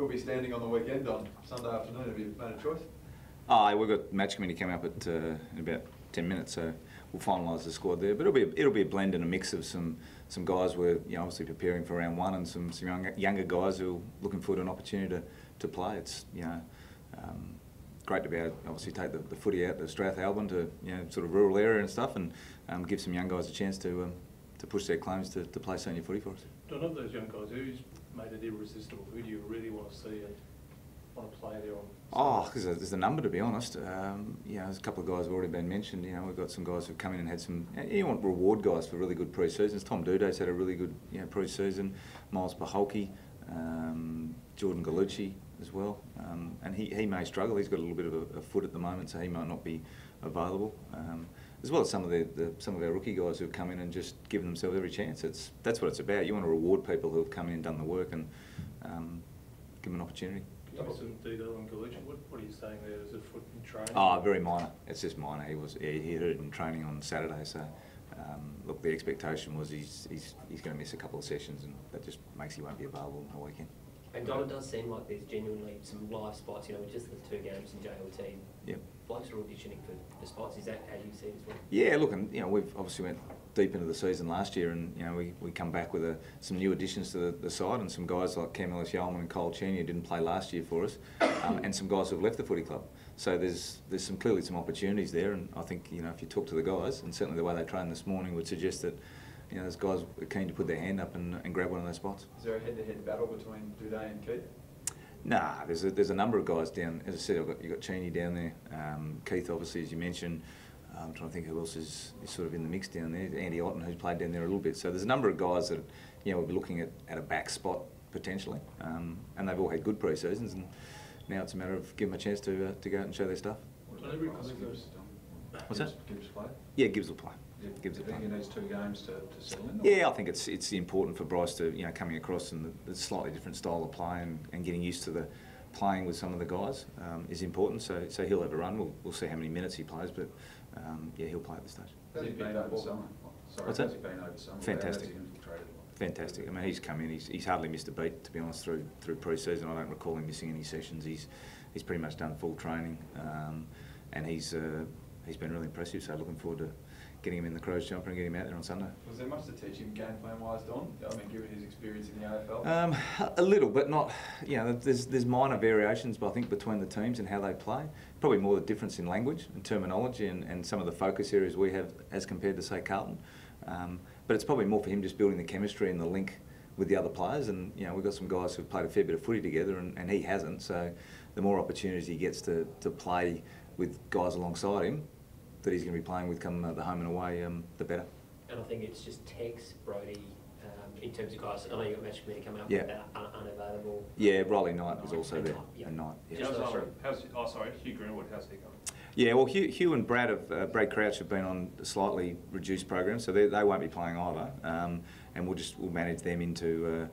who'll be standing on the weekend on Sunday afternoon? Have you made a choice? We've got match committee coming up in about 10 minutes, so we'll finalise the squad there. But it'll be a blend and a mix of some guys we're obviously preparing for round one, and some younger guys who are looking forward to an opportunity to play. It's great to be able to obviously take the footy out to Strathalbyn to sort of rural area and stuff, and give some young guys a chance to push their claims to play senior footy for us. John, of those young guys, who's made it irresistible? Who do you really want to see and want to play there on? Because there's a number, to be honest. There's a couple of guys have already been mentioned. We've got some guys who've come in and had some. You want reward guys for really good pre-seasons. Tom Duday's had a really good pre-season. Miles Paholke, Jordan Gallucci as well, and he may struggle. He's got a little bit of a foot at the moment, so he might not be available. As well as some of our rookie guys who have come in and just given themselves every chance. That's what it's about. You want to reward people who have come in and done the work, and give them an opportunity. Can you give some detail on Gallucci? What are you saying there? Is it foot in training? Very minor. It's just minor. He hit it in training on Saturday, so look, the expectation was he's going to miss a couple of sessions, and that just makes he won't be available on the weekend. And Don, it does seem like there's genuinely some live spots, with just the 2 games in JLT. Yep. Blokes are auditioning for spots. Is that how you see it as well? Yeah, look, and we've obviously went deep into the season last year, and we come back with some new additions to the side, and some guys like Cam Ellis-Yeoman and Cole Cheney who didn't play last year for us, and some guys who've left the footy club. So there's clearly some opportunities there, and I think if you talk to the guys, and certainly the way they trained this morning would suggest that those guys are keen to put their hand up and grab one of those spots. Is there a head-to-head battle between Duday and Keith? Nah, there's a number of guys down. As I said, you've got Cheney down there, Keith obviously, as you mentioned. I'm trying to think who else is sort of in the mix down there. Andy Otten, who's played down there a little bit. So there's a number of guys that we'll be looking at a back spot potentially, and they've all had good pre-seasons, and now it's a matter of giving them a chance to go out and show their stuff. What's that? Gibbs play? Yeah, Gibbs will play. Do you think he needs 2 games to settle in? Yeah, I think it's important for Bryce to coming across and the slightly different style of play and getting used to the playing with some of the guys is important. So he'll have a run. We'll see how many minutes he plays, but he'll play at this stage. How's he been over summer? What's that? How's he been over summer? Fantastic. Fantastic. I mean, he's come in. He's hardly missed a beat, to be honest, through pre-season. I don't recall him missing any sessions. He's pretty much done full training, and he's been really impressive. So looking forward to getting him in the Crows jumper and getting him out there on Sunday. Was there much to teach him game plan wise, Don? I mean, given his experience in the AFL? A little, but not. There's minor variations, but I think between the teams and how they play. Probably more the difference in language and terminology and some of the focus areas we have as compared to say Carlton. But it's probably more for him just building the chemistry and the link with the other players. And we've got some guys who've played a fair bit of footy together, and he hasn't. So the more opportunities he gets to play with guys alongside him that he's going to be playing with come the home and away, the better. And I think it's just Tex, Brodie, in terms of guys. I know you've got match committee coming up. Yeah. Unavailable. Yeah, Riley Knight was also there. Yeah. And Knight. Yeah. Hugh Greenwood, how's he going? Yeah, well, Hugh and Brad Brad Crouch have been on a slightly reduced program, so they won't be playing either, and we'll manage them into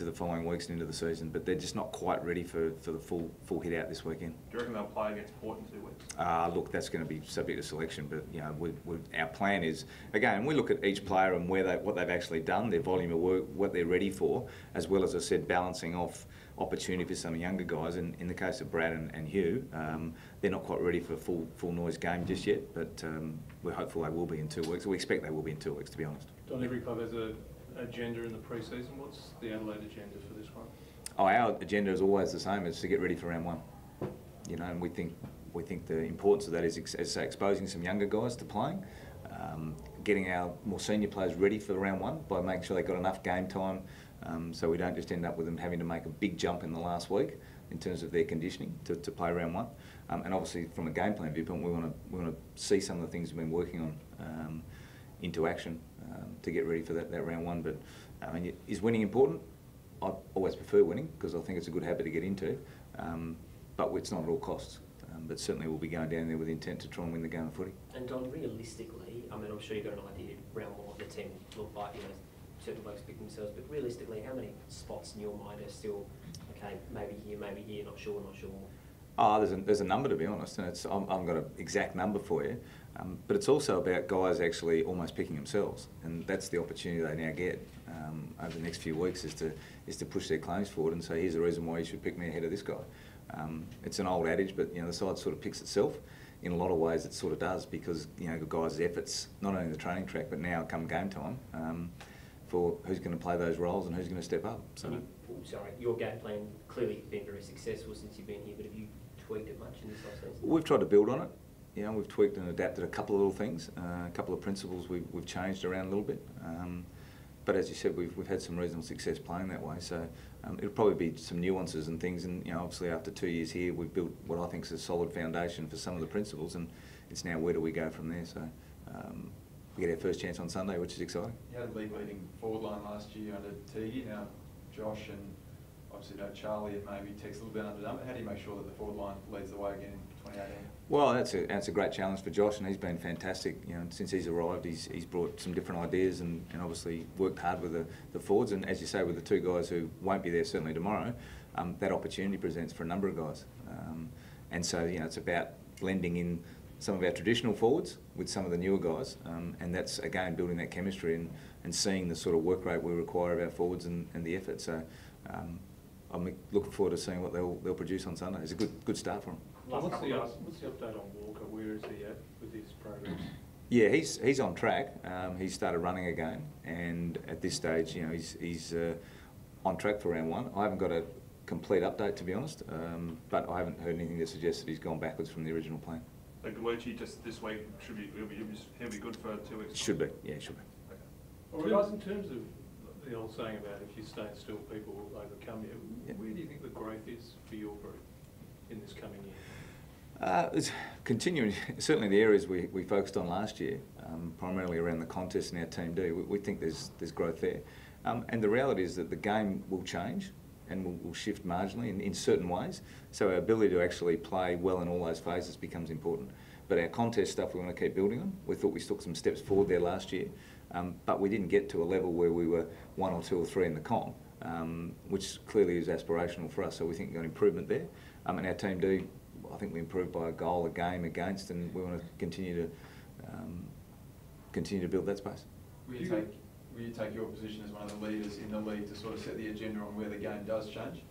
the following weeks and into the season. But they're just not quite ready for the full hit out this weekend. Do you reckon they'll play against Port in 2 weeks? Look, that's going to be subject to selection, but our plan is, again, we look at each player and what they've actually done, their volume of work, what they're ready for, as well as I said, balancing off opportunity for some younger guys. And in the case of Brad and Hugh, they're not quite ready for a full noise game just yet, but we're hopeful they will be in 2 weeks. We expect they will be in 2 weeks, to be honest. Don, every club has an agenda in the pre-season. What's the Adelaide agenda for this one? Our agenda is always the same: it's to get ready for round one. And we think the importance of that is, as I say, exposing some younger guys to playing, getting our more senior players ready for round one by making sure they've got enough game time, so we don't just end up with them having to make a big jump in the last week in terms of their conditioning to play round one. And obviously, from a game plan viewpoint, we want to see some of the things we've been working on into action to get ready for that round one. But I mean, is winning important? I always prefer winning because I think it's a good habit to get into, but it's not at all costs. But certainly we'll be going down there with intent to try and win the game of footy. And Don, realistically, I mean, I'm sure you've got an idea round what the team look like, certain blokes pick themselves, but realistically, how many spots in your mind are still, okay, maybe here, not sure? There's a number, to be honest, and I haven't got an exact number for you. But it's also about guys actually almost picking themselves, and that's the opportunity they now get over the next few weeks is to push their claims forward and say, here's the reason why you should pick me ahead of this guy. It's an old adage, but the side sort of picks itself. In a lot of ways, it sort of does because the guys' efforts, not only the training track, but now come game time, for who's going to play those roles and who's going to step up. So, sorry, your game plan clearly been very successful since you've been here, but have you tweaked it much in this off-season? We've tried to build on it. We've tweaked and adapted a couple of little things, a couple of principles we've changed around a little bit. But as you said, we've had some reasonable success playing that way. So it'll probably be some nuances and things. And obviously after 2 years here, we've built what I think is a solid foundation for some of the principles. And it's now where do we go from there? So we get our first chance on Sunday, which is exciting. You had a league-leading forward line last year under Pyke. Now Josh and obviously Charlie and maybe Tex a little bit underdone. But how do you make sure that the forward line leads the way again in 2018? Well, that's a great challenge for Josh, and he's been fantastic. Since he's arrived, he's brought some different ideas and obviously worked hard with the forwards. And as you say, with the two guys who won't be there certainly tomorrow, that opportunity presents for a number of guys. And so it's about blending in some of our traditional forwards with some of the newer guys, and that's again building that chemistry and seeing the sort of work rate we require of our forwards and the effort. So I'm looking forward to seeing what they'll produce on Sunday. It's a good start for them. What's the update on Walker? Where is he at with his progress? Yeah, he's on track. He's started running again, and at this stage, he's on track for round one. I haven't got a complete update, to be honest, but I haven't heard anything that suggests that he's gone backwards from the original plan. So Galucci just this week he'll be good for 2 weeks? Should be, yeah, should be. Okay. Well, guys, in terms of the old saying about if you stay still, people will overcome you, where do you think the growth is for your group in this coming year? It's continuing, certainly the areas we focused on last year, primarily around the contest and our Team D, we think there's growth there. And the reality is that the game will change and will shift marginally in certain ways. So our ability to actually play well in all those phases becomes important. But our contest stuff we want to keep building on. We thought we took some steps forward there last year, but we didn't get to a level where we were 1 or 2 or 3 in the comp, which clearly is aspirational for us. So we think we've got improvement there. And our Team D, I think we improved by a goal a game against, and we want to continue to build that space. Will you take your position as one of the leaders in the league to sort of set the agenda on where the game does change?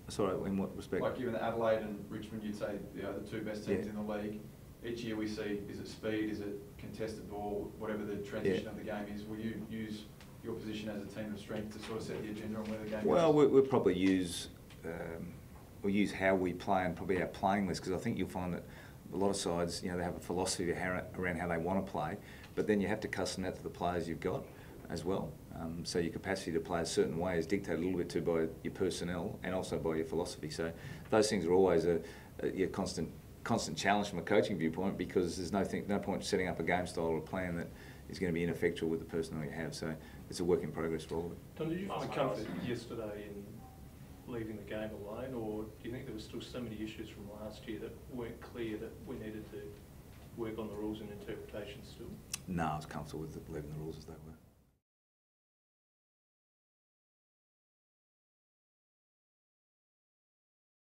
Sorry, in what respect? Like given Adelaide and Richmond, you'd say the two best teams in the league. Each year we see, is it speed, is it contested ball, whatever the transition of the game is, will you use your position as a team of strength to sort of set the agenda on where the game goes? Well, we'll probably use how we play and probably our playing list, because I think you'll find that a lot of sides, they have a philosophy around how they want to play, but then you have to custom that to the players you've got as well. So your capacity to play a certain way is dictated a little bit too by your personnel and also by your philosophy. So those things are always a constant challenge from a coaching viewpoint, because there's no point setting up a game style or a plan that is going to be ineffectual with the personnel you have. So it's a work in progress for all of it. Don, did you find comfort yesterday in leaving the game alone, or do you think there were still so many issues from last year that weren't clear that we needed to work on the rules and interpretation still? No, I was comfortable with leaving the rules as they were.